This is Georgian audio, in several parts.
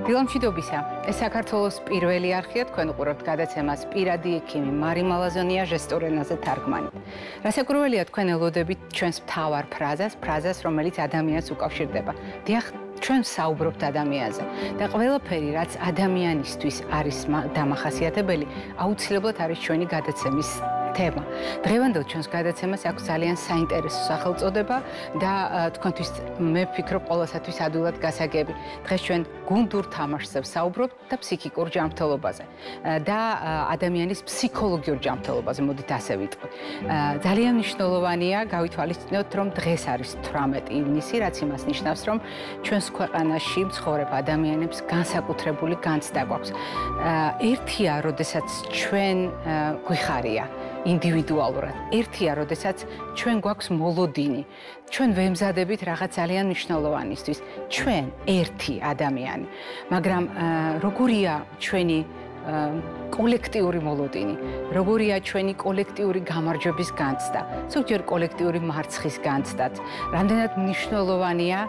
დილამშვიდობისა. ეს საქართველოს პირველი არხია, თქვენ უყურებთ გადაცემას პირადი ექიმი მარი მალაზონია ჟესტურ ენაზე თარგმანი. რასაკვირველია, თქვენ ელოდებით ჩვენს მთავარ ფრაზას, რომელიც ადამიანს უკავშირდება. დიახ, ჩვენ საუბრობთ ადამიანზე და ყველაფერი, რაც ადამიანისთვის არის დამახასიათებელი, აუცილებლად არის ჩვენი გადაცემის თემა. დღევანდელ ჩვენს გადაცემას აქვს ძალიან საინტერესო სახელწოდება და თქვენთვის მე ვფიქრობ ყოველსათვის ადვილად გასაგები. დღეს ჩვენ გუნდურ თამაშზე ვსაუბრობთ და ფსიქიკურ ჯანმრთელობაზე და ადამიანის ფსიქოლოგიურ ჯანმრთელობაზე, მოდით ასე ვიტყვი. ძალიან მნიშვნელოვანია გავითვალისწინოთ, რომ დღეს არის 18 ივნისი, რაც იმას ნიშნავს, რომ ჩვენს ქვეყანაში მცხოვრებ ადამიანებს განსაკუთრებული განცდა გვაქვს. ერთია, როდესაც ჩვენ გვიხარია ინდივიდუალურად. ერთია, როდესაც ჩვენ გვაქვს მოლოდინი. ჩვენ ვემზადებით რაღაც ძალიან მნიშვნელოვანისთვის. ჩვენ ერთი ადამიანი. მაგრამ როგორია ჩვენი კოლექტიური მოლოდინი, როგორია ჩვენი კოლექტიური გამარჯვების განცდა, ზოგჯერ კოლექტიური მარცხის განცდაც. რამდენად მნიშვნელოვანია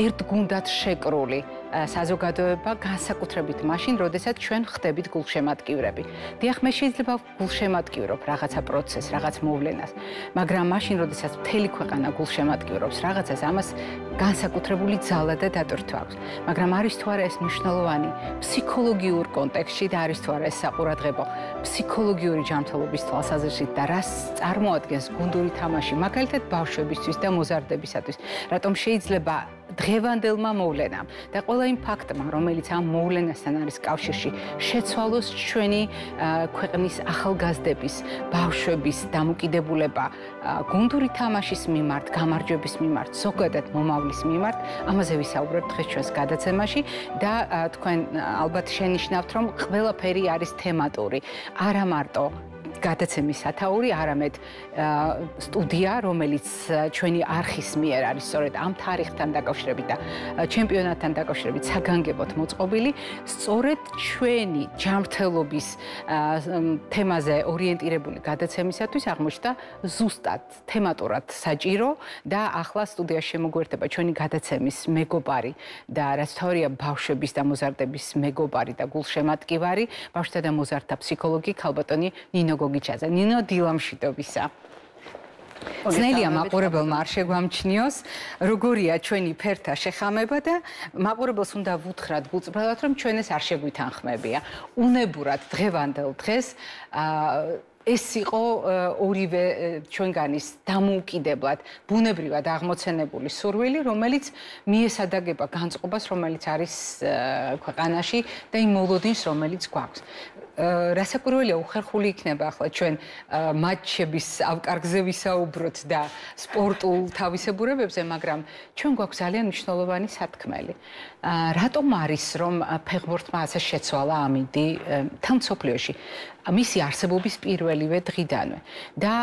ერთ გუნდად შეკრული საზოგადოება განსაკუთრებით მაშინ, როდესაც ჩვენ ხდებით გულშემატკივრები. დიახ, მე შეიძლება გულშემატკივრობ რაღაცა პროცესს, რაღაც მოვლენას, მაგრამ მაშინ, როდესაც მთელი ქვეყანა გულშემატკივრობს რაღაცას, ამას განსაკუთრებული ძალა და დატვირთვა აქვს. მაგრამ არის თუ არა ეს მნიშვნელოვანი ფსიქოლოგიურ კონტექსტში და არის თუ არა ეს საყურადღებო ფსიქოლოგიური ჯანმრთელობის თვალსაზრისით და რას წარმოადგენს გუნდური თამაში, მაგალითად ბავშვებისთვის და მოზარდებისათვის, რატომ შეიძლება დღევანდელმა მოვლენამ და ყველა იმ ფაქტმა, რომელიც ამ მოვლენასთან არის კავშირში, შეცვალოს ჩვენი ქვეყნის ახალგაზრდების, ბავშვების დამოკიდებულება გუნდური თამაშის მიმართ, გამარჯვების მიმართ, ზოგადად მომავლის მიმართ, ამაზე ვისაუბრებთ დღეს ჩვენს გადაცემაში და თქვენ ალბათ შენიშნავთ, რომ ყველაფერი არის თემატური, არა მარტო გადაცემის სათაური, არამედ სტუდია, რომელიც ჩვენი არხის მიერ არის სწორედ ამ თარიღთან დაკავშირებით და ჩემპიონატთან დაკავშირებით საგანგებოდ მოწყობილი, სწორედ ჩვენი ჯანმრთელობის თემაზე ორიენტირებული გადაცემისათვის აღმოჩნდა ზუსტად თემატურად საჭირო და ახლა სტუდიაში შემოგვერთება ჩვენი გადაცემის მეგობარი და რაც თავია ბავშვების და მოზარდების მეგობარი და გულშემატკივარი, ბავშვთა და მოზარდთა ფსიქოლოგი ქალბატონი ნინო გოგიჩაძე. ნინო, დილამშვიდობისა. ძნელია მაყურებელმა არ შეგვამჩნიოს, როგორია ჩვენი ფერთა შეხამება და მაყურებელს უნდა ვუთხრათ გულწრფელად, რომ ჩვენ ეს არ შეგვითანხმებია. უნებურად დღევანდელ დღეს ეს იყო ორივე ჩვენგანის დამოუკიდებლად, ბუნებრივად აღმოცენებული სურვილი, რომელიც მიესადაგება განწყობას, რომელიც არის ქვეყანაში და იმ მოლოდინს, რომელიც გვაქვს. რასაკვირველია, უხერხული იქნება ახლა ჩვენ მატჩების ავკარგზე ვისაუბროთ და სპორტულ თავისებურებებზე, მაგრამ ჩვენ გვაქვს ძალიან მნიშვნელოვანი სათქმელი. რატომ არის, რომ ფეხბურთმა ასე შეცვალა ამინდი თან მსოფლიოში? მისი არსებობის პირველივე დღიდანვე და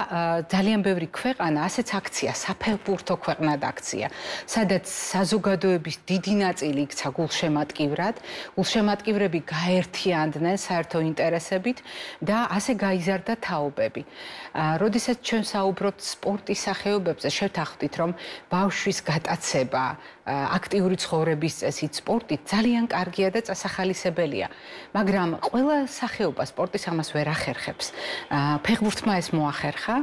ძალიან ბევრი ქვეყანა ასეც აქცია, საფეხბურთო ქვეყნად აქცია, სადაც საზოგადოების დიდი ნაწილი იქცა გულშემატკივრად, გულშემატკივრები გაერთიანდნენ საერთო ინტერესებით და ასე გაიზარდა თაობები. როდესაც ჩვენ საუბრობთ სპორტის სახეობებზე, შევთანხმდით, რომ ბავშვის გატაცება, აქტიური ცხოვრების წესით, სპორტით ძალიან კარგია და წასახალისებელია, მაგრამ ყველა სახეობა სპორტის ამას ვერ ახერხებს. ფეხბურთმა ეს მოახერხა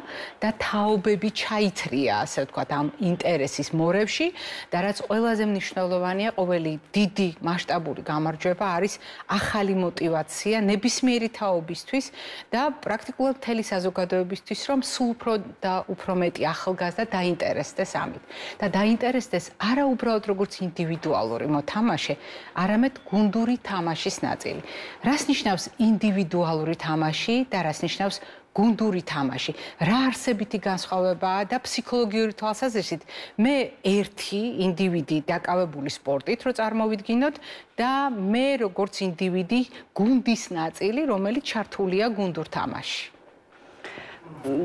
და თაობები ჩაითრია, ასე ვთქვათ, ამ ინტერესის მორევში და რაც ყველაზე მნიშვნელოვანია, ყოველი დიდი მასშტაბური გამარჯვება არის ახალი мотиваცია ნებისმიერი თაობისთვის და პრაქტიკულად მთელი საზოგადოებისთვის, რომ სულ უფრო და უფრო მეტი ახალგაზრდა დაინტერესდეს ამით. და დაინტერესდეს არა უბრალოდ როგორც ინდივიდუალური მოთამაშე, არამედ გუნდური თამაშის ნაწილი. რას ნიშნავს ინდივიდუალური თამაში და რას ნიშნავს გუნდური თამაში? რა არსებითი განსხვავებაა და ფსიქოლოგიური თვალსაზრისით მე ერთი ინდივიდი დაკავებული სპორტით რო წარმოვიდგინოთ და მე როგორც ინდივიდი გუნდის ნაწილი, რომელიც ჩართულია გუნდურ თამაში.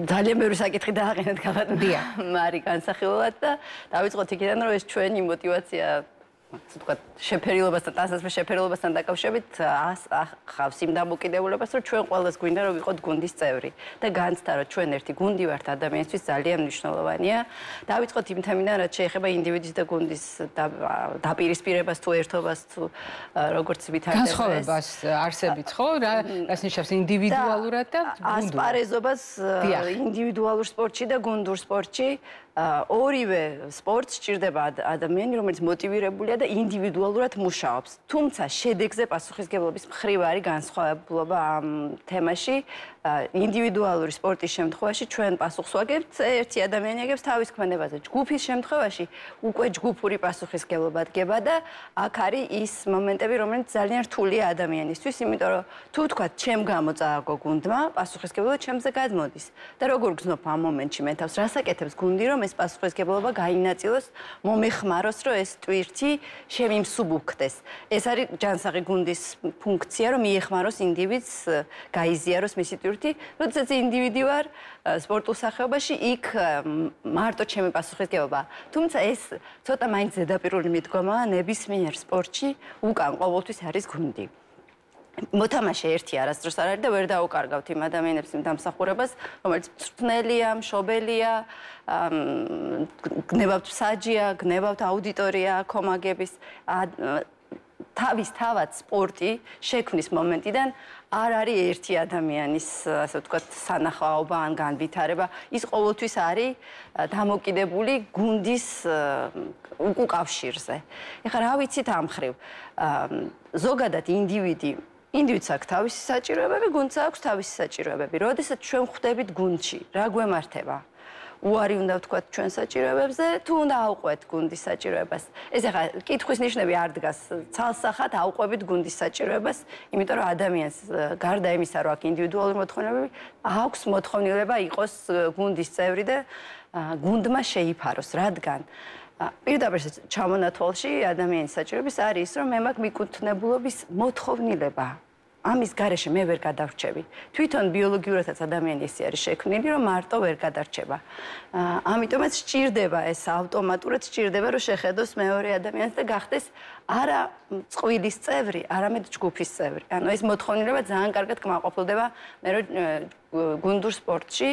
ძალიან ბევრი საკითხი დააყენეთ ქალბატონი მარი განსახილველად და დავიწყოთ იქიდან, რომ ეს ჩვენი мотиваცია ასე ვთქვათ, შეფერილობასთან, ტანსაცმლის შეფერილობასთან დაკავშირებით ახავს იმ დამოკიდებულებას, რომ ჩვენ ყველას გვინდა რომ ვიყოთ გუნდის წევრი და განცდა რომ ჩვენ ერთი გუნდი ვართ ადამიანისთვის ძალიან მნიშვნელოვანია. დავიწყოთ იმ თემიდან, რაც შეეხება ინდივიდის და გუნდის დაპირისპირებას თუ ერთობას თუ როგორც ვითარდება ეს განსხვავებას არსებით ხო? რას ნიშნავს ინდივიდუალურად და გუნდურად? ასპარეზობას ინდივიდუალურ სპორტში და გუნდურ სპორტში ორივე სპორტს სჭირდება ადამიანი, რომელიც მოტივირებულია და ინდივიდუალურად მუშაობს. თუმცა შედეგზე პასუხისმგებლობის მხრივ არის განსხვავებულობა ამ თემაში. ინდივიდუალური სპორტის შემთხვევაში ჩვენ პასუხს ვაგებთ ერთი ადამიანი აგებს თავის ქმედებაზე. ჯგუფის შემთხვევაში უკვე ჯგუფური პასუხისმგებლობა დგება და აქ არის ის მომენტები, რომელიც ძალიან რთულია ადამიანისთვის, იმიტომ რომ თუ თქვა ჩემ გამო წააგო გუნდმა, პასუხისმგებლობა ჩემზე გადმოდის. და როგორ გზნობ ამ მომენტში მე თავს რას აკეთებს გუნდი, რომ ეს პასუხისმგებლობა გაინაწილოს, მომეხმაროს, რომ ეს ტვირთი შემიმსუბუქდეს. ეს არის ჯანსაღი გუნდის ფუნქცია, რომ მიეხმაროს ინდივიდს, გაიზიაროს მისი ტვირთი. როდესაც ინდივიდი ვარ სპორტულ სახეობაში, იქ მარტო ჩემი პასუხისმგებლობა. თუმცა ეს ცოტა მაინც ზედაპირული მიდგომაა ნებისმიერ სპორტში, უკან ყოველთვის არის გუნდი. მოთამაშე ერთი არასდროს არ არის და ვერ დაუკარგავთ იმ ადამიანებს იმ დამსახურებას, რომელიც მწვრთნელია, მშობელია, გნებავთ საჯია, გნებავთ აუდიტორია, კომაგების თავად სპორტი შექმნის მომენტიდან არ არის ერთი ადამიანის, ასე ვთქვათ, სანახაობა ან განვითარება. ის ყოველთვის არის დამოკიდებული გუნდის უკავშირზე. ეხლა რა ვიცით ამ მხრივ? ზოგადად ინდივიდს აქვს თავისი საჭიროებები, გუნდს აქვს თავისი საჭიროებები. როდესაც ჩვენ ხვდებით გუნდში, რა გვემართება? უარი უნდა ვთქვათ ჩვენ საჭიროებებზე, თუ უნდა ავყვეთ გუნდის საჭიროებას. ეს ახლა კითხვის ნიშნები არ დგას. ცალსახად ავყვებით გუნდის საჭიროებას, იმიტომ რომ ადამიანს გარდა იმისა, რომ აქვს ინდივიდუალური მოთხოვნილება, აქვს მოთხოვნილება იყოს გუნდის წევრი და გუნდმა შეიფაროს, რადგან პირდაპირ ჩამონათვალში ადამიანის საჭიროების არის ის, რომ მე მაქვს მიკუთვნებულობის მოთხოვნილება. ამის გარეშე მე ვერ გადავრჩები. თვითონ ბიოლოგიურადაც ადამიანი ისე არის შექმნილი, რომ მარტო ვერ გადარჩება. ამიტომაც სჭირდება ეს ავტომატურად სჭირდება, რომ შეხედოს მეორე ადამიანს და გახდეს არა წყვილის წევრი, არამედ ჯგუფის წევრი. ანუ ეს მოთხოვნილება ძალიან კარგად კმაყოფილდება მე რო გუნდურ სპორტში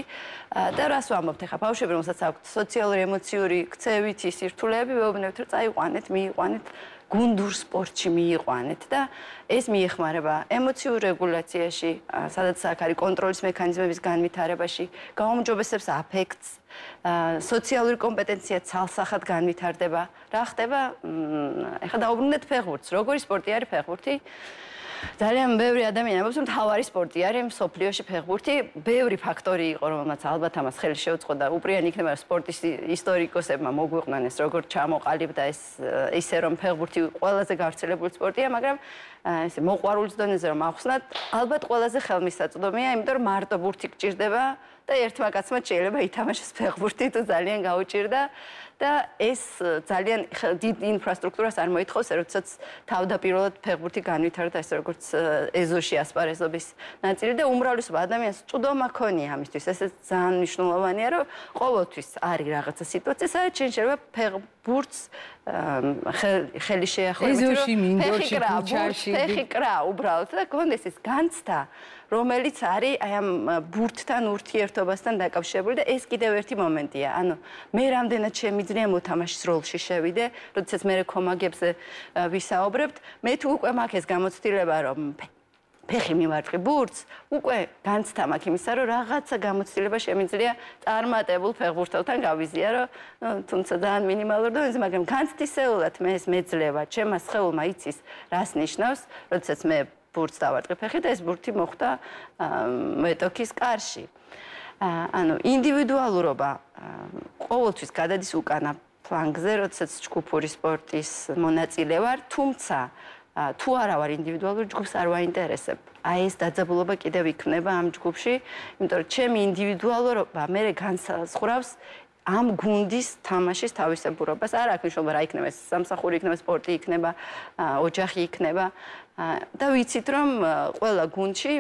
და რას ვამბობთ ახლა ბავშვები, რომელსაც აქვთ სოციალური, ემოციური ქცევითი სირთულეები, ვეუბნებთ, რომ წაიყვანეთ, მიიყვანეთ გუნდურ სპორტში მიიყვანეთ და ეს მიეხმარება ემოციურ რეგულაციაში, სადაც აქ არის კონტროლის მექანიზმების განვითარებაში, გაუმჯობესებს აფექტს, სოციალური კომპეტენცია ცალსახად განვითარდება. რა ხდება? ეხლა დაუბრუნდეთ ფეხბურთს. როგორი სპორტი არის ფეხბურთი? ძალიან ბევრი ადამიანი ამბობს, რომ მთავარი სპორტი არის მსოფლიოში ფეხბურთი. ბევრი ფაქტორი იყო, რომელმაც ალბათ ამას ხელი შეუწყო და უპირიანი იქნება სპორტის ისტორიკოსებმა მოგვიყვნენ ეს როგორ ჩამოყალიბდა ეს ისე რომ ფეხბურთი ყველაზე გავრცელებული სპორტია, მაგრამ ესე მოყვარულის დონეზე რომ ახსნათ, ალბათ ყველაზე ხელმისაწვდომია, იმიტომ რომ მარტო ბურთი გჭირდება და ერთმა კაცმა შეიძლება ითამაშოს ფეხბურთი თუ ძალიან გაუჭირდა და ეს ძალიან დიდ ინფრასტრუქტურას არ მოითხოვს, როდესაც თავდაპირველად ფეხბურთი განვითარდა ეს როგორც ეზოში ასპარეზობის ნაწილი და უმრავლესობა ადამიანს წვდომა ქონია ამისთვის. ეს ძალიან მნიშვნელოვანია, რომ ყოველთვის არის რაღაცა სიტუაცია, სადაც შეიძლება ფეხბურთს ხელი შეახო, ეზოში, მინდორში, ქუჩაში, ფეხი კრა უბრალოდ და გონდეს ეს განცდა, რომელიც არის აი ამ ბურთთან ურთიერთობასთან დაკავშირებული და ეს კიდევ ერთი მომენტია. ანუ მე რამდენად შემიძლია მოთამაშის როლში შევიდე, როდესაც მე კომაგებზე ვისაუბრებთ, მე თუ უკვე მაქვს ეს გამოცდილება, რომ ფეხი მივარტყი ბურთს, უკვე განცდა მაქვს იმისა, რომ რაღაცა გამოცდილება შემიძლია წარმატებულ ფეხბურთელთან გავიზიარო, თუმცა ძალიან მინიმალურ დონეზე, მაგრამ განცდისეულად მე ეს მეძლევა, ჩემმა სხეულმა იცის, რას ნიშნავს, როდესაც მე ბურთს დავარტყი ფეხი და ეს ბურთი მოხვდა მეტოქის კარში. ანუ ინდივიდუალურობა ყოველთვის გადადის უკანა ფლანგზე, როდესაც ჯგუფური სპორტის მონაწილე ვარ, თუმცა თუ არა ვარ ინდივიდუალური ჯგუფს არ ვაინტერესებ. აი ეს დაძაბულობა კიდევ იქნება ამ ჯგუფში, იმიტომ რომ ჩემი ინდივიდუალურობა მე განსაზღვრავს ამ გუნდის თამაშის თავისებურებას არ აქვს მნიშვნელობა რა იქნება სამსახური იქნება სპორტი იქნება ოჯახი იქნება და ვიცით რომ ყველა გუნდში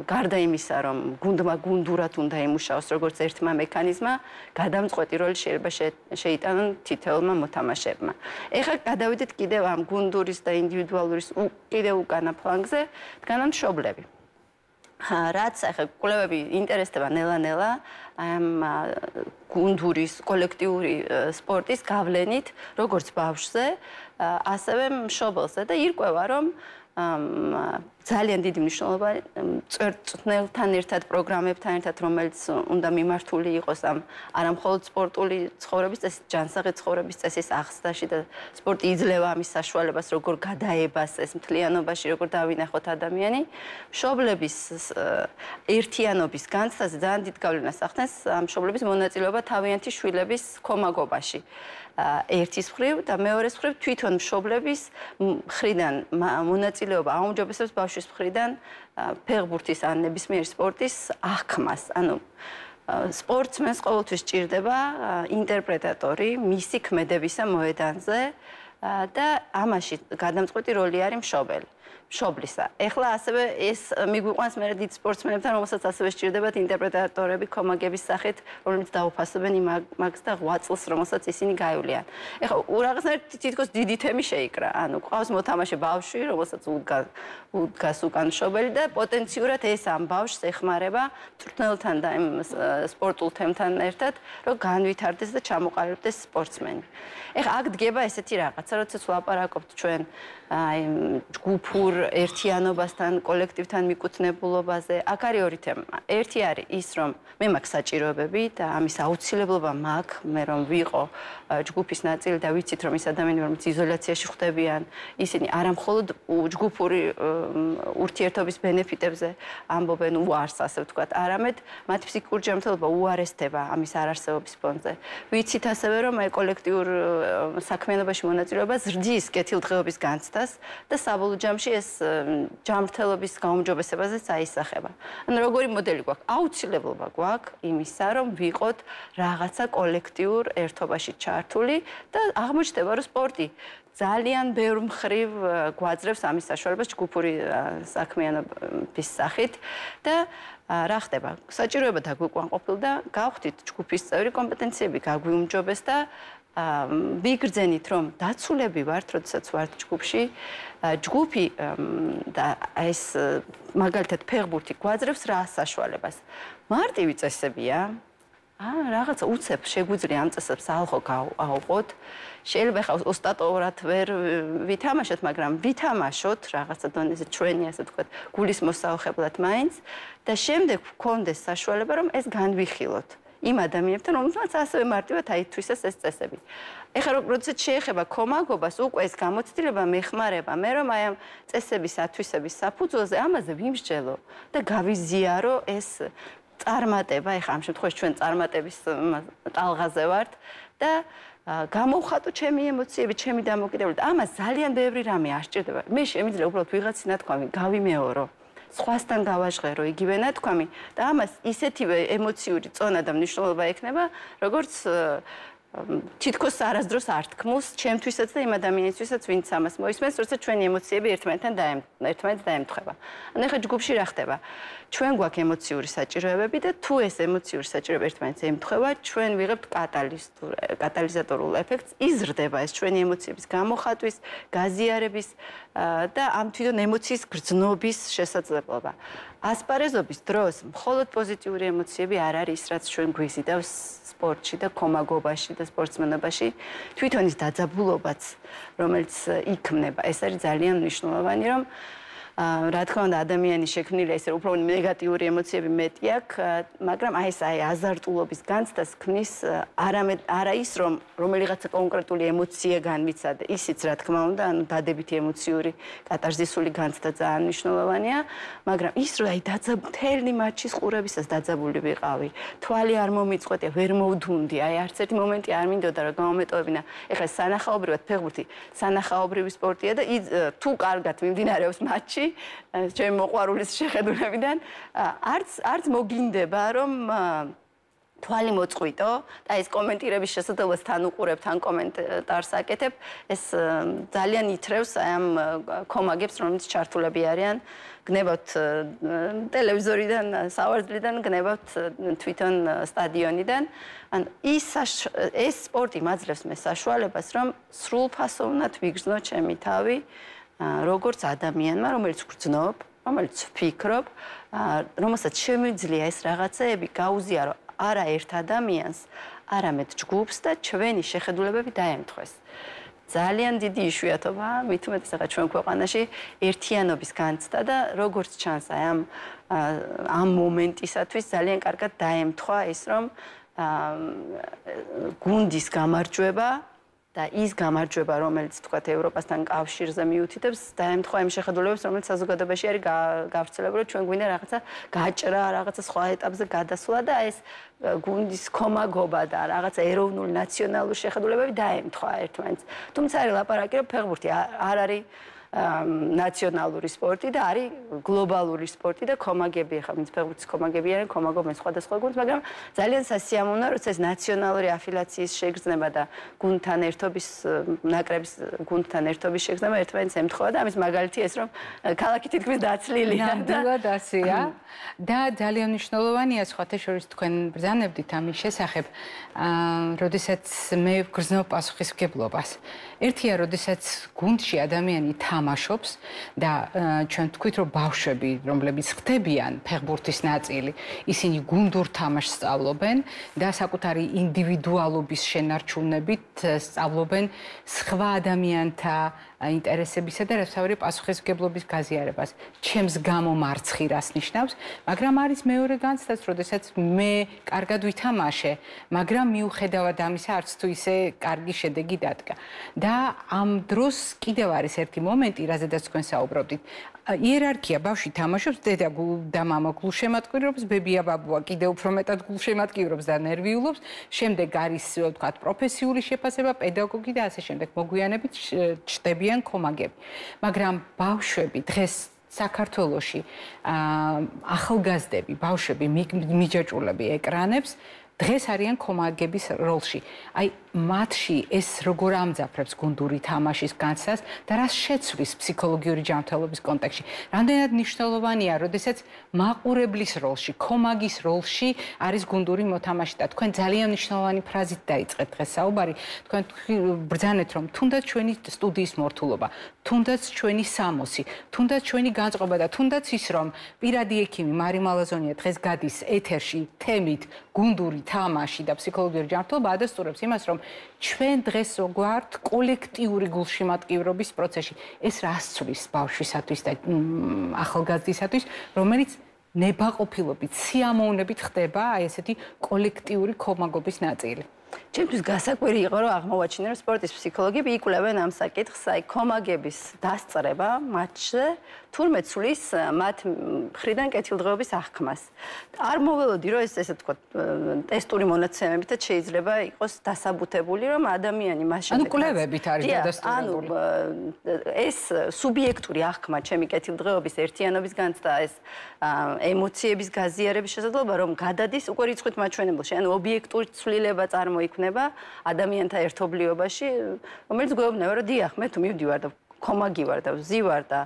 გარდა იმისა რომ გუნდმა გუნდურად უნდა იმუშაოს როგორც ერთმა მექანიზმმა გადამწყვეტი როლი შეიძლება შეიტანონ თითოეულმა მოთამაშეებმა. ეხლა გადავიდეთ კიდევ ამ გუნდურის და ინდივიდუალურის კიდევ უკანა ფლანგზე დგანან მშობლები. რაც ახლა კვლევები ინტერესდება ნელა-ნელა ამ გუნდურის კოლექტიური სპორტის გავლენით როგორც ბავშვზე ასევე მშობელზე და ირკვევა რომ ძალიან დიდი მნიშვნელობა წვრთნელთან ერთად პროგრამებთან ერთად რომელიც უნდა მიმართული იყოს ამ არამხოლოდ სპორტული ცხოვრების წესის ჯანსაღი ცხოვრების წესის აღზრდაში და სპორტი იძლევა ამის საშუალებას როგორ გადაებას ეს მთლიანობაში როგორ დავინახოთ ადამიანი მშობლების ერთიანობის განცდაზე ძალიან დიდ გავლენას ახდენს მშობლების მონაწილეობა თავიანთი შვილების ქომაგობაში ერთის მხრივ და მეორეს მხრივ თვითონ მშობლების მხრიდან მონაწილეობა აუმჯობესებს ბავშვის მხრიდან ფეხბურთის ან ნებისმიერი სპორტის აღქმას. ანუ სპორტსმენს ყოველთვის სჭირდება ინტერპრეტატორი მისი ქმედებისა მოედანზე და ამაში გადამწყვეტი როლი არის მშობლისა. ეხლა ასევე ეს მიგვიყვანს მე დიდ სპორტსმენებთან, რომელსაც ასევე სჭირდებათ ინტერპრეტატორები კომაგების სახით, რომლებიც დაუფასებენ იმ მაგს და 8 წელს, რომელსაც ისინი გაივლიან. ეხლა რაღაცნაირად თითქოს დიდი თემი შეიკრა. ანუ ყავს მოთამაშე ბავშვი, რომელსაც უდგას უკან მშობელი და პოტენციურად ეს ამ ბავშვს ეხმარება წვრთნელთან და იმ სპორტულ თემთან ერთად, რომ განვითარდეს და ჩამოყალიბდეს სპორტსმენი. ეხლა აქ დგება ესეთი რაღაცა, როდესაც ვლაპარაკობთ ჩვენ აი ჯგუფურ ერთიანობასთან, კოლექტივთან მიკუთვნებულობაზე. აქ არის ორი თემა. ერთი არის ის, რომ მე მაქვს საჭიროებები და ამის აუცილებლობა მაქვს, მე რომ ვიყო ჯგუფის ნაწილი და ვიცით რომ ის ადამიანები რომლებიც იზოლაციაში ხვდებიან, ისინი არამხოლოდ ჯგუფური ურთიერთობის ბენეფიტებზე ამბობენ უარს, ასე ვთქვათ, არამედ მათი ფსიქიკური ჯანმრთელობა უარესდება ამის არარსებობის ფონზე. ვიცით ასევე რომ აი კოლექტიურ საქმიანობაში მონაწილეობა ზრდის კეთილდღეობის განცდას და საბოლოო ჯამში ეს ჯანმრთელობის გაუმჯობესებაზეც აისახება. ანუ როგორი მოდელი გვაქვს? აუცილებლობა გვაქვს იმისა, რომ ვიყოთ რაღაცა კოლექტიურ ერთობაში ჩართული და აღმოჩნდება, რომ სპორტი ძალიან ბევრ მხრივ გვაძლევს ამის საშუალებას ჯგუფური საქმიანობის სახით და რა ხდება? საჭიროება დაგვიკვანყოფილ და გავხდით ჯგუფის წევრი კომპეტენციები გაგვიუმჯობეს და ვიგრძენით რომ დაცულები ვართ, როდესაც ვართ ჯგუფში, ჯგუფი და ეს მაგალითად ფეხბურთი გვაძლევს რა საშუალებას. მარტივი წესებია. რაღაცა უცებ შეგვიძლია ამ წესებს ალღო აუყოთ. შეიძლება ხა ოსტატურად ვერ ვითამაშოთ, მაგრამ ვითამაშოთ რაღაცა დონეზე ჩვენი ასე ვთქვათ, გულის მოსაუხებლად მაინც და შემდეგ გვქონდეს საშუალება რომ ეს განვიხილოთ. იმ ადამიანებთან, რომელთაც ასევე მარტივად აითვისეს ეს წესები. ეხლა როდესაც შეეხება ქომაგობას, უკვე ეს გამოცდილება მეხმარება მე რომ აი ამ წესების ათვისების საფუძველზე ამაზე ვიმსჯელო და გავიზიარო ეს წარმატება, ეხლა ამ შემთხვევაში ჩვენ წარმატების ტალღაზე ვართ და გამოვხატო ჩემი ემოციები, ჩემი დამოკიდებულება. ამას ძალიან ბევრი რამე არ სჭირდება. მე შემიძლია უბრალოდ ვიღაცი ნათქვამი გავიმეორო. სხვასთან გავაჟღერო იგივე ნათქვამი და ამას ისეთივე ემოციური წონა და მნიშვნელობა ექნება, როგორც თითქოს არასდროს არ თქმულს ჩემთვისაც და იმ ადამიანისთვისაც, ვინც ამას მოისმენს, როცა ჩვენი ემოციები ერთმანეთს დაემთხება. ანუ ეხლა ჯგუფში რა ხდება? ჩვენ გვაქვს ემოციური საჭიროებები და თუ ეს ემოციური საჭიროება ერთმანეთს ემთხვევა, ჩვენ ვიღებთ კატალიზატორულ ეფექტს, იზრდება ეს ჩვენი ემოციების გამოხატვის, გაზიარების და ამ თვითონ ემოციის გრძნობის შესაძლებლობა. ასპარეზობის დროს მხოლოდ პოზიტიური ემოციები არ არის ის, რაც ჩვენ გვიზიდავს სპორტში და ქომაგობაში და სპორტსმენობაში, თვითონ ის დაძაბულობაც, რომელიც იქმნება, ეს არის ძალიან მნიშვნელოვანი, რომ რა თქმა უნდა ადამიანი შექმნილია ისე უფრო ნეგატიური ემოციები მეტი აქვს, მაგრამ აი ეს აზარტულობის განცდას ქმნის არა ის რომ რომელიღაცა კონკრეტული ემოცია განვიცადე, ისიც რა თქმა უნდა, ანუ დადებითი ემოციური კატარზისული განცდა ძალიან მნიშვნელოვანია, მაგრამ ის რომ აი მთელი მატჩის ყურებისას დაძაბული ვიყავი, თვალი არ მომიწყვეტია, ვერ მოვდუნდი, აი არც ერთი მომენტი არ მინდოდა რომ გამომეტოვებინა. ეხლა სანახაობრივად ფეხბურთი სანახაობრივი სპორტია და თუ კარგად მიმდინარეობს მატჩი ჩემი მოყვარულის შეხედულებიდან არც მოგინდება რომ თვალი მოწყვიტო და ეს კომენტირების შესაძლებლობას თან უყურებ, თან კომენტარს აკეთებ, ეს ძალიან ითრევს აი ამ კომაგებს, რომლებიც ჩართულები არიან, გნებავთ ტელევიზორიდან, სავარძლიდან, გნებავთ თვითონ სტადიონიდან. ან ეს სპორტი მაძლევს მე საშუალებას, რომ სრულფასოვნად ვიგრძნო ჩემი თავი, როგორც ადამიანმა, რომელიც გრძნობ, რომელიც ვფიქრობ, რომელსაც შემიძლია ეს რაღაცეები გაუზიარო არა ერთ ადამიანს, არამედ ჯგუფს და ჩვენი შეხედულებები დაემთხვეს. ძალიან დიდი იშვიათობაა, მით უმეტეს ახლა ჩვენ ქვეყანაში ერთიანობის განცდა და როგორც ჩანს აი ამ მომენტისათვის ძალიან კარგად დაემთხვა ის, რომ გუნდის გამარჯვება და ის გამარჯვება, რომელიც თქვათ ევროპასთან კავშირზე მიუთითებს, დაემთხვა იმ შეხედულებებს, რომელიც საზოგადოებაში არის გავრცელებული, ჩვენ გვინდა რაღაცა გაჭრა, რაღაცა სხვა ეტაპზე გადასვლა და ეს გუნდის კომაგობა და რაღაცა ეროვნული ნაციონალური შეხედულებები დაემთხვა ერთმანეთს. თუმცა არის ლაპარაკი, რომ ფეხბურთი არ არის ნაციონალური სპორტი და არის გლობალური სპორტი და კომაგები ახლა ვინც ფეხბურთის კომაგები არიან, კომაგობენ სხვადასხვა გუნდს, მაგრამ ძალიან სასიამოვნოა, როცა ეს ნაციონალური αφილაციის შეგრძნება და გუნდთან ერთობის ნაკრების გუნდთან ერთობის შეგრძნება ერთმანეთს ემთხვევა და ამის მაგალითი ეს რომ ქალაქი თითქმის დაცლილია და ნამდვილად ასეა და ძალიან მნიშვნელოვანია სხვათა შორის თქვენ ბრძანებდით ამის შესახებ, როდესაც მე ვგრძნობ პასუხისმგებლობას. ერთია, როდესაც გუნდში ადამიანი თამაშობს და ჩვენ თქვით, რომ ბავშვები, რომლებიც ხდებიან ფეხბურთის ნაწილი, ისინი გუნდურ თამაშს სწავლობენ და საკუთარი ინდივიდუალობის შენარჩუნებით სწავლობენ სხვა ადამიანთა ინტერესებისა და რასთავარი პასუხისმგებლობის გაზიარებას. ჩემს გამო მარცხი რას ნიშნავს, მაგრამ არის მეორე განცდაც, როდესაც მე კარგად ვითამაშე, მაგრამ მიუხედავად ამისა არც თუ ისე კარგი შედეგი დადგა. და ამ დროს კიდევ არის ერთი მომენტი, რაზედაც თქვენ საუბრობდით. იერარქია, ბავშვი თამაშობს, დედა და მამა გულშემატკივრობს, ბებია ბაბუა კიდევ უფრო მეტად გულშემატკივრობს და ნერვიულობს, შემდეგ არის, ვთქვათ, პროფესიული შეფასება, პედაგოგი და ასე შემდეგ. მოგვიანებით ჩნდებიან კომაგები. მაგრამ ბავშვები დღეს საქართველოში ახალგაზრდები, ბავშვები, მიჯაჭვულები ეკრანებს დღეს არიან კომაგების როლში. აი მათში ეს როგორ ამძაფრებს გუნდური თამაშის განცდას და რას შეცვლის ფსიქოლოგიური ჯანმრთელობის კონტექსტში. რამდენად მნიშვნელოვანია, როდესაც მაყურებლის როლში, კომაგის როლში არის გუნდური მოთამაშე და თქვენ ძალიან მნიშვნელოვანი ფრაზით დაიწყეთ დღეს საუბარი. თქვენ ბრძანეთ, რომ თუნდაც ჩვენი სტუდიის მორთულობა, თუნდაც ჩვენი სამოსი, თუნდაც ჩვენი განწყობა და თუნდაც ის, რომ პირადი ექიმი მარი მალაზონია დღეს გადის ეთერში თემით გუნდური თამაში და ფსიქოლოგიური ჯანმრთელობა ადასტურებს იმას, რომ ჩვენ დღეს ვართ კოლექტიური გულშემატკივრობის პროცესში. ეს რას ცვლის ბავშვისათვის და ახალგაზრდისათვის, რომელიც ნებაყოფილობით, სიამოვნებით ხდება აი ესეთი კოლექტიური კომაგობის ნაწილი. ჩემთვის გასაკვირი იყო, რომ აღმოვაჩინე, რომ სპორტის ფსიქოლოგები იკვლევენ ამ საკითხს, აი კომაგების დასწრება მატჩზე თურმე ცვლის მათ მხრიდან კეთილდღეობის აღქმას. არ მოველოდი, რომ ეს ესე თქვა ტესტური მონაცემებითაც შეიძლება იყოს დასაბუთებული, რომ ადამიანი მას შემდეგ კვლევებით არის დადასტურებული. ეს სუბიექტური აღქმა, ჩემი კეთილდღეობის ერთიანობის განცდა, ეს ემოციების გაზიარების შესაძლებლობა, რომ გადადის უკვე რიცხვით მაჩვენებელში, ანუ ობიექტური ცვლილება წარმოიქმნება ადამიანთა ერთობლიობაში, რომელიც გვეუბნება, რომ დიახ, მე თუ მივდივარ და კომაგი ვარ და ვზივარ და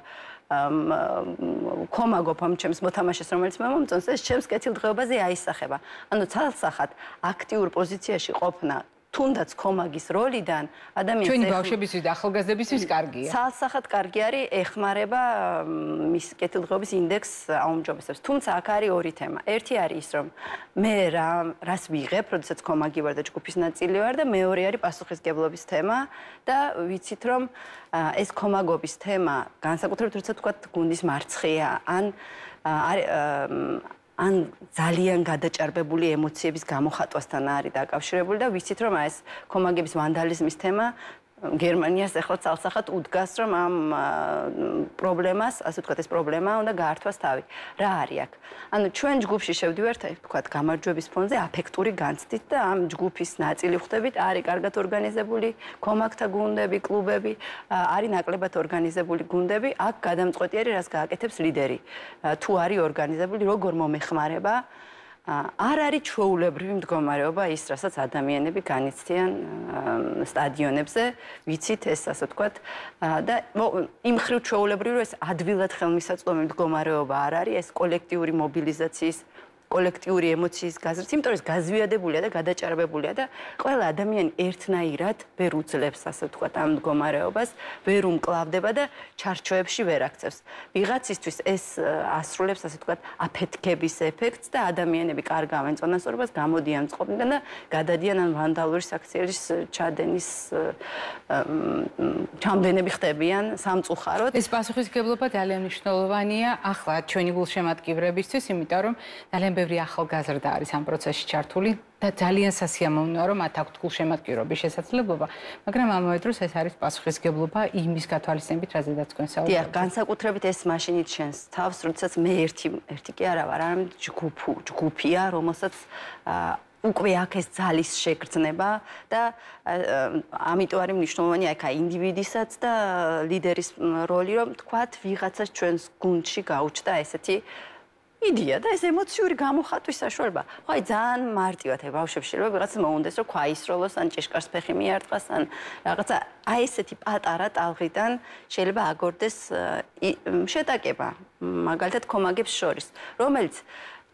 კომაგობ ამ ჩემს მოთამაშეს, რომელიც მე მომწონს, ეს ჩემს კეთილდღეობაზე აისახება. ანუ ცალსახად აქტიურ პოზიციაში ყოფნა თუნდაც კომაგის როლიდან ადამიანს ჩვენი ბავშვებისთვის და ახალგაზრდებისთვის კარგია. ცალსახად კარგი არის, ეხმარება მის კეთილდღეობის ინდექსს აუმჯობესებს. თუმცა აქ არის ორი თემა. ერთი არის ის, რომ მე რას ვიღებ, როდესაც კომაგი ვარ და ჯგუფის ნაწილი ვარ და მეორე არის პასუხისმგებლობის თემა და ვიცით, რომ ეს კომაგობის თემა განსაკუთრებით როცა თქვათ გუნდის მარცხია, ან ძალიან გადაჭარბებული ემოციების გამოხატვასთან არის დაკავშირებული და ვიცით, რომ ეს კომაგების ვანდალიზმის თემა გერმანიას ახლა ცალსახად უდგას, რომ ამ პრობლემას, ასე ვთქვათ, ეს პრობლემა უნდა გაართვას თავი. რა არის აქ? ანუ ჩვენ ჯგუფში შევდივართ, აი ვთქვათ, გამარჯვების ფონზე აფექტური განცდით და ამ ჯგუფის ნაწილი ვხდებით, არის კარგად ორგანიზებული კომაგთა გუნდები, კლუბები, არის ნაკლებად ორგანიზებული გუნდები, აქ გადამწყვეტი არის, რას გააკეთებს ლიდერი. თუ არის ორგანიზებული, როგორ მომეხმარება არ არის ჩვეულებრივი მდგომარეობა ის, რასაც ადამიანები განიცდიან სტადიონებზე, ვიცით ეს ასე ვთქვათ და იმ ხრივ ჩვეულებრივი რომ ეს ადვილად ხელმისაწვდომი მდგომარეობა არ არის, ეს კოლექტიური მობილიზაციის კოლექტიური ემოციის გაზრდის, იმიტომ რომ ეს გაზვიადებულია და გადაჭარბებულია და ყველა ადამიანი ერთნაირად ვერ უძლებს, ასე ვთქვათ, ამ მდგომარეობას, ვერ უმკლავდება და ჩარჩოებში ვერ აქცევს. ვიღაცისთვის ეს ასრულებს, ასე ვთქვათ, აფეთქების ეფექტს და ადამიანები კარგავენ წონასწორობას, გამოდიან წყობიდან და გადადიან ან ვანდალური საქციელის ჩადენის ჩამდენები ხდებიან სამწუხაროდ. ეს პასუხისმგებლობა ძალიან მნიშვნელოვანია ახლა ჩვენი გულშემატკივრებისთვის, იმიტომ რომ ძალიან ბევრი ახალგაზრდა არის ამ პროცესში ჩართული და ძალიან სასიამოვნოა რომ მათ აქვთ გულშემატკივრობის შესაძლებლობა, მაგრამ ამავე დროს ეს არის პასუხისმგებლობა იმის გათვალისწინებით, რაზედაც თქვენ საუბრობთ. დიახ, განსაკუთრებით ეს მაშინით შენს თავს, როდესაც მე ერთი კი არა ვარ, არამედ ჯგუფია, რომელსაც უკვე აქ ეს ძალის შეგრძნება და ამიტომ არის მნიშვნელოვანი აქ ინდივიდისაც და ლიდერის როლი, რომ თქვათ ვიღაცას ჩვენს გუნდში გაუჩნდა ესეთი იდეა და ეს ემოციური გამოხატვის საშუალება. ხო, აი ძალიან მარტივად ბავშვებში შეიძლება ვიღაცა მოუნდეს, რომ ქვაისროლოს ან ჭიშკარს ფეხი მიარტყას ან რაღაცა აი ესეთი პატარა ტალღიდან შეიძლება აგორდეს შეტაკება, მაგალითად კომაგებს შორის, რომელიც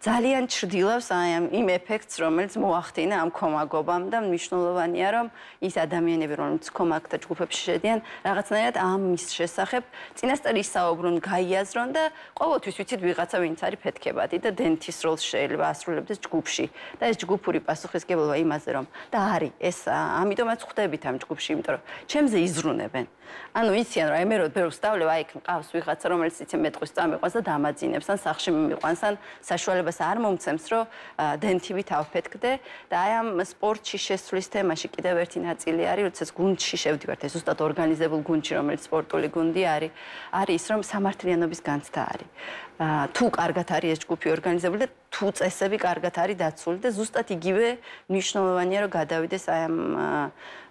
ძალიან ჩრდილავს იმ ეფექტს, რომელიც მოახდინა ამ კომაგობამ და მნიშვნელოვანია, რომ ის ადამიანები, რომლებიც კომაგთა ჯგუფებში შედიან, რაღაცნაირად ამის შესახებ წინასწარ ისაუბრონ, გაიაზრონ და ყოველთვის ვიცით ვიღაცა ვინც არის ფეთქებადი და დენთის როლს შეიძლება ასრულებდეს ჯგუფში და ეს ჯგუფური პასუხისმგებლობა იმაზე, რომ და არის ეს ამიტომაც ხვდებით ამ ჯგუფში, იმიტომ რომ ჩემზე იზრუნებენ. ანუ იციან რომ მე რო ბევრს დავლევ, აი იქ მყავს ვიღაცა, რომელიც იცი მეტყვის წამიყვანს და დამაძინებს, ან სახში მიმიყვანს, ან საშუალებას არ მომცემს, რომ დენთივით ავფეთქდე და აი ამ სპორტში შესვლის თემაში კიდევ ერთი ნაწილი არის, როდესაც გუნდში შევდივართ, ეს ზუსტად ორგანიზებულ გუნდში, რომელიც სპორტული გუნდი არის ის, რომ სამართლიანობის განცდა არის. თუ კარგად არის ეს ჯგუფი ორგანიზებული და თუ წესები კარგად არის დაცული და ზუსტად იგივე მნიშვნელოვანია, რომ გადავიდეს აი ამ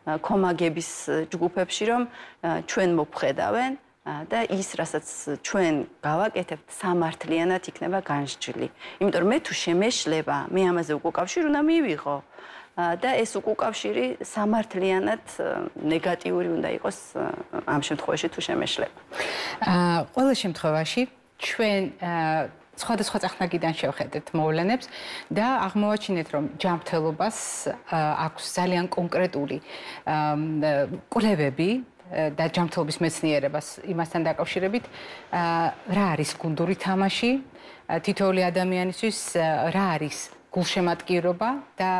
კომაგების ჯგუფებში, რომ ჩვენ მოგხედავენ და ის, რასაც ჩვენ გავაკეთებთ, სამართლიანად იქნება განსჯილი. იმიტომ რომ მე თუ შემეშლება, მე ამაზე უკავშირ უნდა მივიღო და ეს უკავშირი სამართლიანად ნეგატიური უნდა იყოს ამ შემთხვევაში თუ შემეშლება. ყველა შემთხვევაში ჩვენ სხვადასხვა წახნაგიდან შევხედეთ მოვლენებს და აღმოვაჩინეთ, რომ ჯანმრთელობას აქვს ძალიან კონკრეტული კვლევები და ჯანმრთელობის მეცნიერებას იმასთან დაკავშირებით, რა არის გუნდური თამაში, თითოეული ადამიანისთვის რა არის გულშემატკივრობა და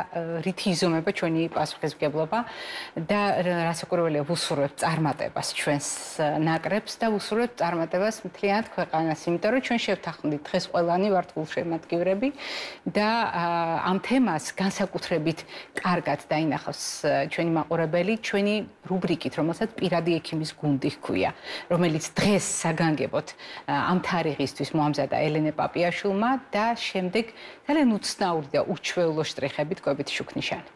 რითი იზომება ჩვენი პასუხისმგებლობა და რასაკვირველია ვუსურვებთ წარმატებას ჩვენს ნაკრებს და ვუსურვებთ წარმატებას მთლიანად ქვეყანას, იმიტომ რომ ჩვენ შევთანხმდით დღეს ყველანი ვართ გულშემატკივრები და ამ თემას განსაკუთრებით კარგად დაინახავს ჩვენი მაყურებელი ჩვენი რუბრიკით, რომელსაც პირადი ექიმის გუნდი ჰქვია, რომელიც დღეს საგანგებოდ ამ თარიღისთვის მოამზადა ელენე პაპიაშვილმა და შემდეგ ძალიან უცნაური და უჩვეულო შტრიხებით კვებით შუქნიშანი.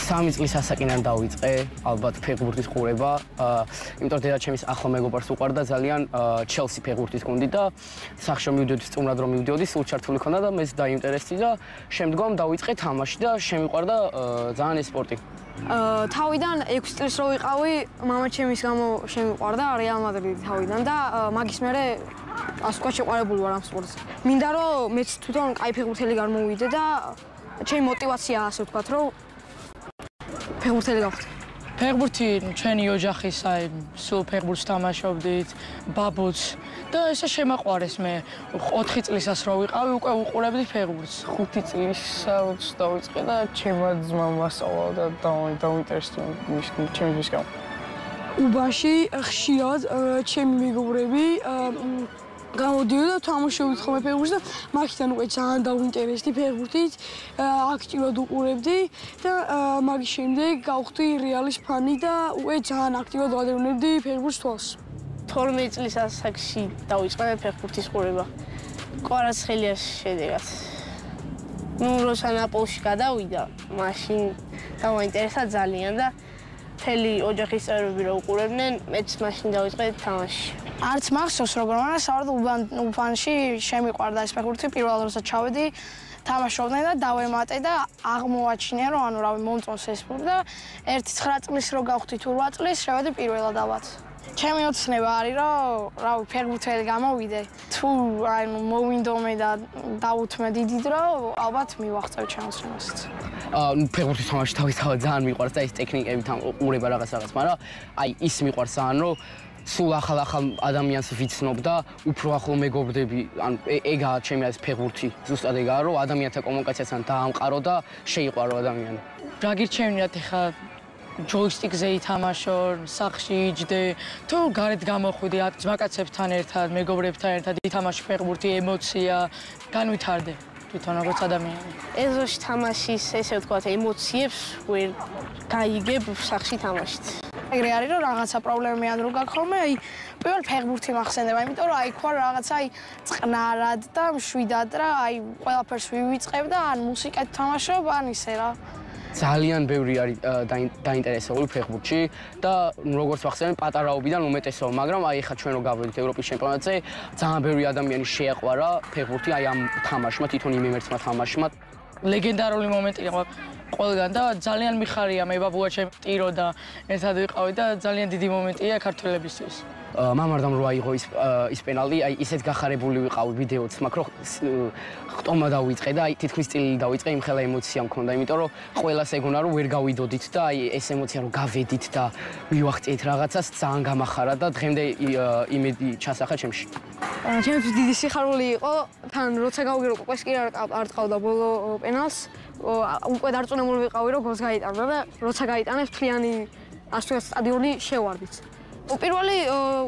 სამი წლის ასაკიდან დავიწყე ალბათ ფეხბურთის ყურება, იმიტომ რომ დედაჩემის ახლო მეგობარს უყვარდა ძალიან ჩელსი ფეხბურთის გუნდი და სახში მივდიოდი სტუმრად რომ მივდიოდი, სულ ჩართული ქონდა და მეც დაინტერესდი და შემდგომ დავიწყე თამაში და შემიყვარდა ძალიან ეს სპორტი. თავიდან 6 წელს რო ვიყავი, მამაჩემის გამო შემიყვარდა რეალ მადრიდი თავიდან და მაგის მერე ასე ვთქვათ შეყვარებული ვარ ამ სპორტს. მინდა რომ მეც თვითონ კაი ფეხბურთელი გამოვიდე და ჩემი мотиваციაა ასე ვთქვათ, რომ ფეხბურთელი გავხდე. ფეხბურთი ჩვენი ოჯახის აი სულ ფეხბურთს თამაშობდით, ბაბუც და ესე შემაყვარეს მე 4 წლისას რო ვიყავი, უკვე უყურებდი ფეხბურთს. 5 წლისას დავიწყე და ჩემმა ძმამ მასწავლა და დაინტერესდა ჩემთვის გამო. უბანში ხშირად ჩემი მეგობრები გამოდიოდა თამაშობდით ხოლმე ფეხბურთს და მაგიდან უკვე ძალიან დავინტერესდი ფეხბურთით, აქტიურად უყურებდი და მაგის შემდეგ გავხდი რეალის ფანი და უკვე ძალიან აქტიურად ვადევნებდი ფეხბურთს თვალს. 12 წლის ასაკში დავიწყე ფეხბურთის ყურება. კვარაცხელია შედეგად. როცა ნაპოლში გადავიდა, მაშინ დავაინტერესა ძალიან და მთელი ოჯახის წევრები რო უყურებდნენ, მეც მაშინ დავიწყე თამაში. არც მახსოვს როგორ, მაგრამ საერთოდ უბანში შემიყვარდა ეს ფეხბურთი, პირველად როცა ჩავედი, თამაშობდნენ და დავემატე და აღმოაჩინე, რომ ანუ რავი მომწონს ეს სპორტი და 9 წლის რო გავხდი თუ 8 წლის შევედი პირველად ალბათ. ჩემი ოცნება არის, რომ რავი ფეხბურთელი გამოვიდე. თუ აი მოვინდომე და დავუთმე დიდი დრო, ალბათ მივახწევ ჩემს შემოსით. ფეხბურთის თამაში თავისთავად ძალიან მიყვარს და ეს ტექნიკები უყურება რაღაც, მაგრამ აი ის მიყვარს ძალიან, რომ სულ ახალ ადამიანს ვიცნობ და უფრო ახლო მეგობრდები, ანუ ეგაა ჩემი ეს ფეხბურთი, ზუსტად ეგაა, რომ ადამიანთა კომუნიკაციასთან დაამყარო და შეიყვარო ადამიანი. რა გირჩევნიათ ეხა ჯოისტიკზე ითამაშო, სახლში იჯდე, თუ გარეთ გამოხვიდე აქ ძმაკაცებთან ერთად, მეგობრებთან ერთად ითამაშე ფეხბურთი, ემოცია, განვითარდე თვითონ როგორც ადამიანი. ეზოში თამაშის, ესე ვთქვათ, ემოციებს ვერ გაიგებ სახლში თამაშით. ეგრე არის რომ რაღაცა პრობლემები ან რო გაქვს ხოლმე, აი პირველ ფეხბურთი მახსენდება, იმიტომ რომ აი ხო რაღაცა აი წყნარად და მშვიდად რა, აი ყველაფერს ვივიწყებ და ან მუსიკით თამაშობ, ან ისე რა. ძალიან ბევრი არის დაინტერესებული ფეხბურთში და როგორც ვახსენე პატარაობიდან უმეტესობა, მაგრამ აი ხა ჩვენ რო გავედით ევროპის ჩემპიონატზე, ძალიან ბევრი ადამიანი შეაყვარა ფეხბურთი აი ამ თამაშმა, თვითონ იმ იმერცმა თამაშმა. ლეგენდარული მომენტი იყო ყველგან და ძალიან მიხარია მე ბაბუა ჩემი ტირო და ერთად ვიყავი და ძალიან დიდი მომენტია ქართველებისთვის. მამარდამ რო აიღო ის პენალტი, აი ისეთ გახარებული ვიყავი ვიდეოც, მაგრამ ხტომა დავიწყე და აი თითქმის წილი დავიწყე, იმ ხელა ემოცია მქონდა, იმიტომ რომ ყველას ეგონა რომ ვერ გავიდოდით და აი ეს ემოცია რომ გავედით და მივახტიეთ რაღაცას ძალიან გამახარა და დღემდე იმედი ჩასახა ჩემში. ჩემთვის დიდი სიხარული იყო, თან როცა გავიგე ყვეს კი არ ტყავდა ბოლო პენალს, უკვე დარწმუნებული ვიყავი რომ გოლს გაიტანა და როცა გაიტანებს მთლიანი ასე ვთქვათ სტადიონი შევარდით. პირველი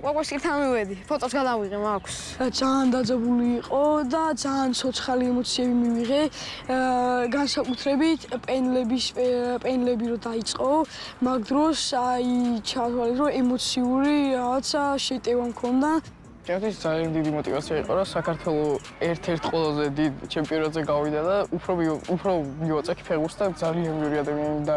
ყვესკირთან მივედი, ფოტოს გადავიღე მაქვს. ძალიან დაძაბული იყო და ძალიან ცოცხალი ემოციები მივიღე. განსაკუთრებით პენლები რო დაიწყო, მაგ დროს აი ჩავთვალე რომ ემოციური რაღაცა შეტევა მქონდა. ჩემთვის ძალიან დიდი мотивация იყო, რომ საქართველოს ერთ-ერთ ყველაზე დიდ ჩემპიონატზე გავიდა და უფრო მივაწექი ფეხბურთს და ძალიან ბევრი ადამიანი და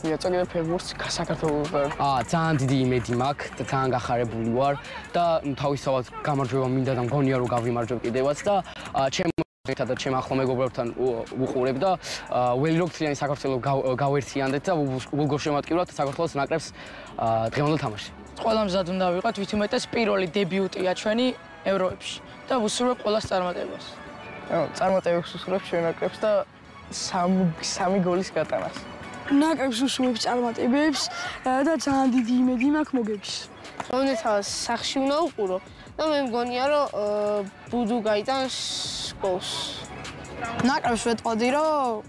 მიაწექე ფეხბურთს საქართველოს და ძალიან დიდი იმედი მაქვს და ძალიან გახარებული ვარ და თავისთავად გამარჯვება მინდა და მგონია რომ გავიმარჯვებ კიდევაც და და ჩემ ახლო მეგობრებთან ვუყურებ და ველი რომ თლიანი საქართველოს გავერთიანდეთ და ულგორშემატკივრად საქართველოს ნაკრებს დღევანდელ თამაში. ყველა მზად უნდა ვიყოთ, ვით უმეტეს პირველი დებიუტია ჩვენი ევროებში და ვუსურვებ ყველას წარმატებას. წარმატებებს ვუსურვებ ჩვენ ნაკრებს და 3 გოლის გატანას. ნაკრებს ვუსურვებ წარმატებებს და ძალიან დიდი იმედი მაქვს მოგების. რომდესაც სახლში უნდა უყურო და მე მგონია რომ ბუდუ გაიტანს გოლს. ნაკრებს ვეტყოდი რომ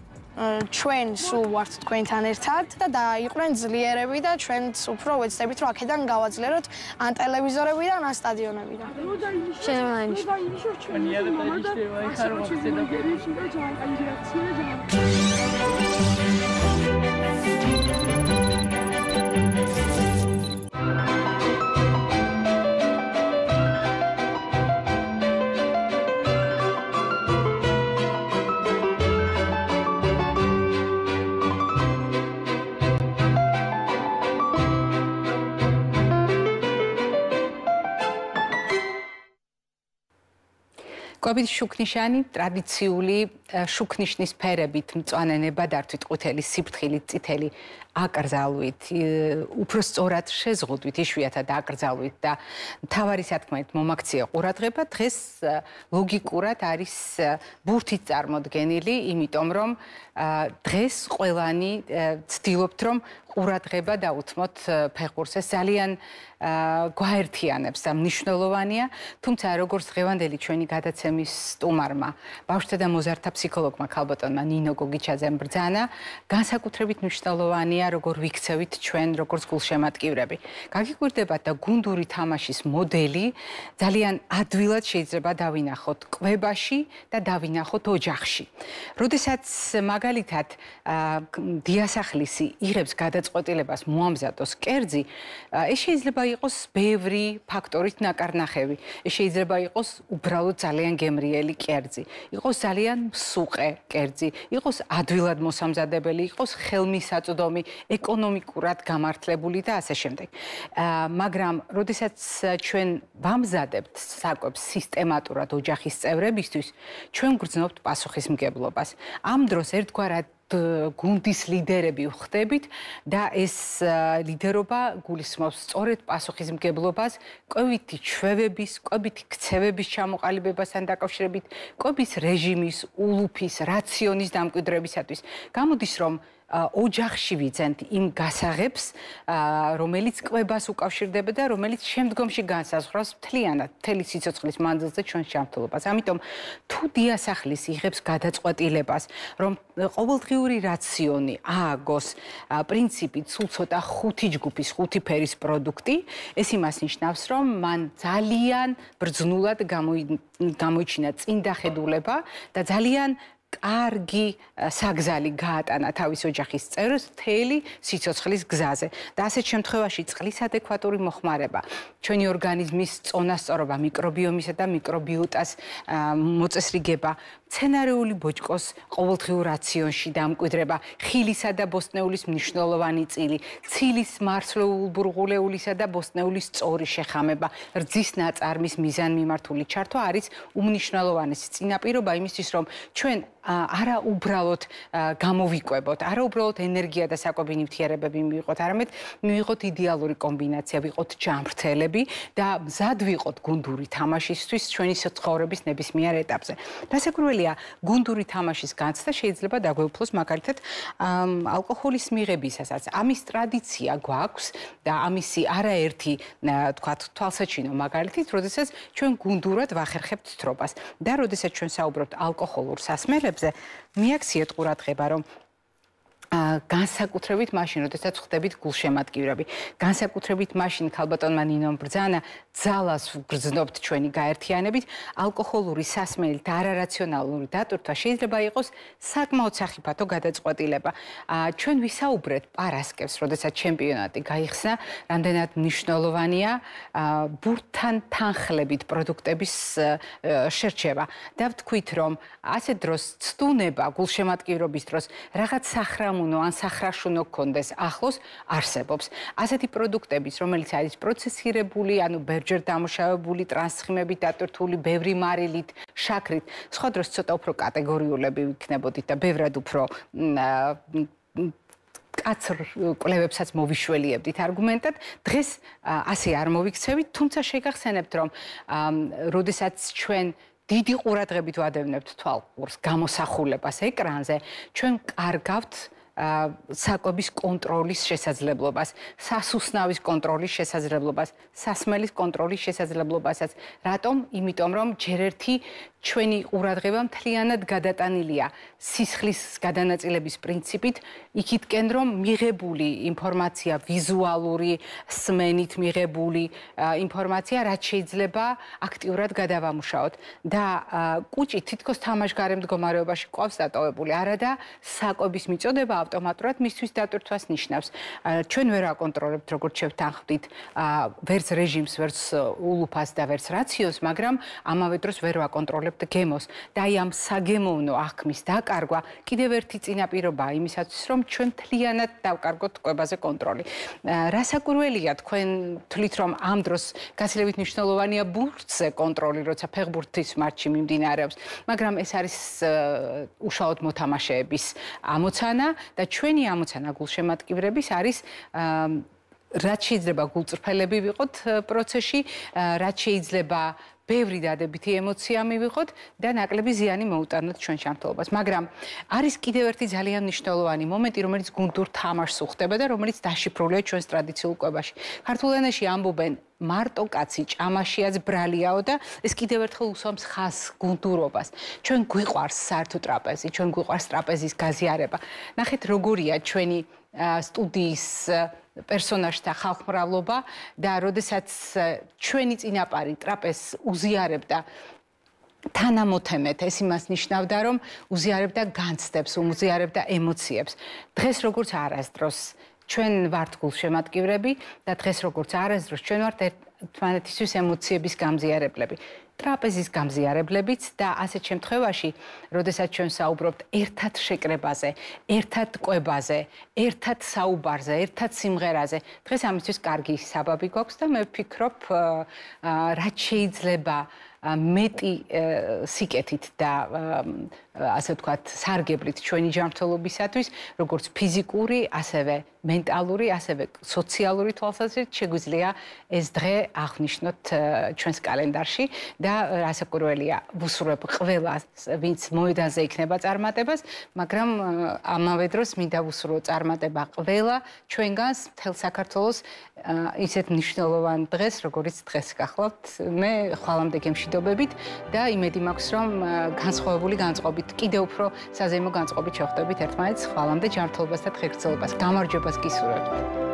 ჩვენ სულ ვართ თქვენთან ერთად და იყვნენ ძლიერები და ჩვენც უფრო ვეცდებით რომ აქედან გავაძლიეროთ ან ტელევიზორებიდან ან სტადიონებიდან. კვებით შუქნიშანი ტრადიციული შუქნიშნის ფერებით მწვანე ნებადართვით, ყვითელი სიფრთხილით, წითელი აკრძალვით, უფრო სწორად შეზღუდვით, იშვიათად აკრძალვით და მთავარი სათქმელით მომაქცია ყურადღება დღეს ლოგიკურად არის ბურთით წარმოდგენილი, იმიტომ რომ დღეს ყველანი ცდილობთ რომ ყურადღება დაუთმოთ ფეხბურთს. ეს ძალიან გვაერთიანებს და მნიშვნელოვანია, თუმცა როგორც დღევანდელი ჩვენი გადაცემის სტუმარმა, ბავშვთა და მოზარდთა ფსიქოლოგმა ქალბატონმა ნინო გოგიჩაძემ ბრძანა, განსაკუთრებით მნიშვნელოვანია როგორ ვიქცევით ჩვენ როგორც გულშემატკივრები. გაგიკვირდებათ და გუნდური თამაშის მოდელი ძალიან ადვილად შეიძლება დავინახოთ კვებაში და დავინახოთ ოჯახში. როდესაც მაგალითად დიასახლისი იღებს გადაწყვეტილებას მოამზადოს კერძი, ეს შეიძლება იყოს ბევრი ფაქტორით ნაკარნახევი. ეს შეიძლება იყოს უბრალოდ ძალიან გემრიელი კერძი, იყოს ძალიან მსუყე კერძი, იყოს ადვილად მოსამზადებელი, იყოს ხელმისაწვდომი, ეკონომიკურად გამართლებული და ასე შემდეგ. მაგრამ როდესაც ჩვენ ვამზადებთ საკვებს სისტემატურად ოჯახის წევრებისთვის, ჩვენ გრძნობთ პასუხისმგებლობას. ამ დროს ერთგვარად გუნდის ლიდერები ვხდებით და ეს ლიდერობა გულისხმობს სწორედ პასუხისმგებლობას კვებითი ჩვევების, კვებითი ქცევების ჩამოყალიბებასთან დაკავშირებით, კვების რეჟიმის, ულუფის, რაციონის დამკვიდრებისათვის. გამოდის რომ ოჯახში ვიძენთ იმ გასაღებს, რომელიც კვებას უკავშირდება და რომელიც შემდგომში განსაზღვრავს მთლიანად მთელი სიცოცხლის მანძილზე ჩვენს ჯანმრთელობას. ამიტომ თუ დიასახლისი იღებს გადაწყვეტილებას, რომ ყოველდღიური რაციონი ააგოს პრინციპით სულ ცოტა 5 ჯგუფის 5 ფერის პროდუქტი, ეს იმას ნიშნავს, რომ მან ძალიან ბრძნულად გამოიჩინა წინდახედულება და ძალიან კარგი საგზალი გაატანა თავის ოჯახის წევრებს მთელი სიცოცხლის გზაზე. და ასეთ შემთხვევაში წყლის ადეკვატური მოხმარება, ჩვენი ორგანიზმის წონასწორობა, მიკრობიომისა და მიკრობიოტას მოწესრიგება, მცენარეული ბოჭკოს ყოველდღიურ რაციონში დამკვიდრება, ხილისა და ბოსტნეულის მნიშვნელოვანი წილი, ცილის მარცვლეულბურღულეულისა და ბოსტნეულის სწორი შეხამება, რძის ნაწარმის მიზანმიმართული ჩართვა არის უმნიშვნელოვანესი წინაპირობა იმისთვის, რომ ჩვენ არა უბრალოდ გამოვიკვებოთ, არა უბრალოდ ენერგია და საკვები ნივთიერებები მივიღოთ, არამედ მივიღოთ იდეალური კომბინაცია, ვიყოთ ჯანმრთელები და მზად ვიყოთ გუნდური თამაშისთვის ჩვენი ცხოვრების ნებისმიერ ეტაპზე. დასაკვირველია, გუნდური თამაშის განცდა შეიძლება დაგვეუფლოს მაგალითად ალკოჰოლის მიღებისასაც. ამის ტრადიცია გვაქვს და ამისი არაერთი, თქვათ, თვალსაჩინო მაგალითით, როდესაც ჩვენ გუნდურად ვახერხებთ თრობას და როდესაც ჩვენ საუბრობთ ალკოჰოლურ სასმელებზე, მიაქციეთ ყურადღება, რომ განსაკუთრებით მაშინ, როდესაც ხდებით გულშემატკივრები, განსაკუთრებით მაშინ ქალბატონმა ნინომ ბრძანა, ძალას ვგრძნობთ ჩვენი გაერთიანებით, ალკოჰოლური სასმელით არარაციონალური დატვირთვა შეიძლება იყოს საკმაოდ სახიფათო გადაწყვეტილება. ჩვენ ვისაუბრეთ პარასკევს, როდესაც ჩემპიონატი გაიხსნა, რამდენად მნიშვნელოვანია ბურთთან თანხლებით პროდუქტების შერჩევა. და ვთქვით, რომ ასეთ დროს ცდუნება გულშემატკივრობის დროს რაღაც სახრამუნო ან სახრაშუნო გქონდეს ახლოს არსებობს. ასეთი პროდუქტების, რომელიც არის პროცესირებული, ანუ ბევრჯერ დამუშავებული, ტრანსხიმებით დატვირთული, ბევრი მარილით, შაქრით, სხვა დროს ცოტა უფრო კატეგორიულები ვიქნებოდით და ბევრად უფრო კაცრ კვლევებსაც მოვიშველიებდით არგუმენტად. დღეს ასე არ მოვიქცევით, თუმცა შეგახსენებთ, რომ როდესაც ჩვენ დიდი ყურადღებით ვადევნებთ თვალყურს გამოსახულებას ეკრანზე, ჩვენ კარგავთ საკვების კონტროლის შესაძლებლობას, სასუსნავის კონტროლის შესაძლებლობას, სასმელის კონტროლის შესაძლებლობასაც. რატომ? იმიტომ რომ ჯერ ერთი ჩვენი ყურადღება მთლიანად გადატანილია სისხლის გადანაწილების პრინციპით, იქითკენ რომ მიღებული ინფორმაცია, ვიზუალური სმენით მიღებული ინფორმაცია, რაც შეიძლება აქტიურად გადავამუშაოთ და კუჭი თითქოს თამაშგარე მდგომარეობაში ყავს დატოვებული, არადა საკვების მიწოდება ავტომატურად მისთვის დატვირთვას ნიშნავს. ჩვენ ვერ აკონტროლებთ, როგორც შევთანხმდით, ვერც რეჟიმს, ვერც ულუფას და ვერც რაციონს, მაგრამ ამავე დროს ვერ ვაკონტროლებთ ვისაუბრებთ გემოს და აი ამ საგემოვნო აღქმის დაკარგვა კიდევ ერთი წინაპირობაა იმისათვის, რომ ჩვენ მთლიანად დავკარგოთ კვებაზე კონტროლი. რასაკვირველია, თქვენ თვლით, რომ ამ დროს გაცილებით მნიშვნელოვანია ბურთზე კონტროლი, როცა ფეხბურთის მატჩი მიმდინარეობს, მაგრამ ეს არის უშუალოდ მოთამაშეების ამოცანა და ჩვენი ამოცანა გულშემატკივრების არის რაც შეიძლება გულწრფელები ვიყოთ პროცესში, რაც შეიძლება ბევრი დადებითი ემოცია მივიღოთ და ნაკლები ზიანი მოუტანოთ ჩვენ შემთხვევას. მაგრამ არის კიდევ ერთი ძალიან მნიშვნელოვანი მომენტი, რომელიც გუნდურ თამაშს უხდება და რომელიც დაშიფრულია ჩვენს ტრადიციულ კვებაში. ქართულ ენაში ამბობენ მარტო კაცი ჭამაშიაც ბრალიაო და ეს კიდევ ერთხელ უსვამს ხაზს გუნდურობას. ჩვენ გვიყვარს საერთო ტრაპეზი, ჩვენ გვიყვარს ტრაპეზის გაზიარება. ნახეთ როგორია ჩვენი სტუდიის პერსონაჟთა ხალხმრავლობა და როდესაც ჩვენი წინაპარი ტრაპეზს უზიარებდა თანამოთემეთ, ეს იმას ნიშნავდა, რომ უზიარებდა განცდებს, უზიარებდა ემოციებს. დღეს როგორც არასდროს ჩვენ ვართ გულშემატკივრები და დღეს როგორც არასდროს ჩვენ ვართ ერთმანეთისთვის ემოციების გამზიარებლები. ტრაპეზის გამზიარებლებიც და ასეთ შემთხვევაში, როდესაც ჩვენ საუბრობთ ერთად შეკრებაზე, ერთად კვებაზე, ერთად საუბარზე, ერთად სიმღერაზე, დღეს ამისთვის კარგი საბაბი გვაქვს და მე ვფიქრობ, რაც შეიძლება მეტი სიკეთით და ასე ვთქვათ, სარგებლით ჩვენი ჯანმრთელობისათვის, როგორც ფიზიკური, ასევე მენტალური, ასევე სოციალური თვალსაზრისით შეგვიძლია ეს დღე აღნიშნოთ ჩვენს კალენდარში და რასაკვირველია, ვუსურვებ ყველას, ვინც მოედანზე იქნება წარმატებას, მაგრამ ამავე დროს მინდა ვუსურვო წარმატება ყველა ჩვენგანს, მთელ საქართველოს ისეთ მნიშვნელოვან დღეს, როგორც დღეს გახლავთ. მე ხვალამდე გემშვიდობებით და იმედი მაქვს, რომ განსხვავებული განწყობით, კიდევ უფრო საზეიმო განწყობით შევხვდებით ერთმანეთს. ხვალამდე ჯანმრთელობას და დღეგრძელობას, გამარჯვებას გისურვებთ.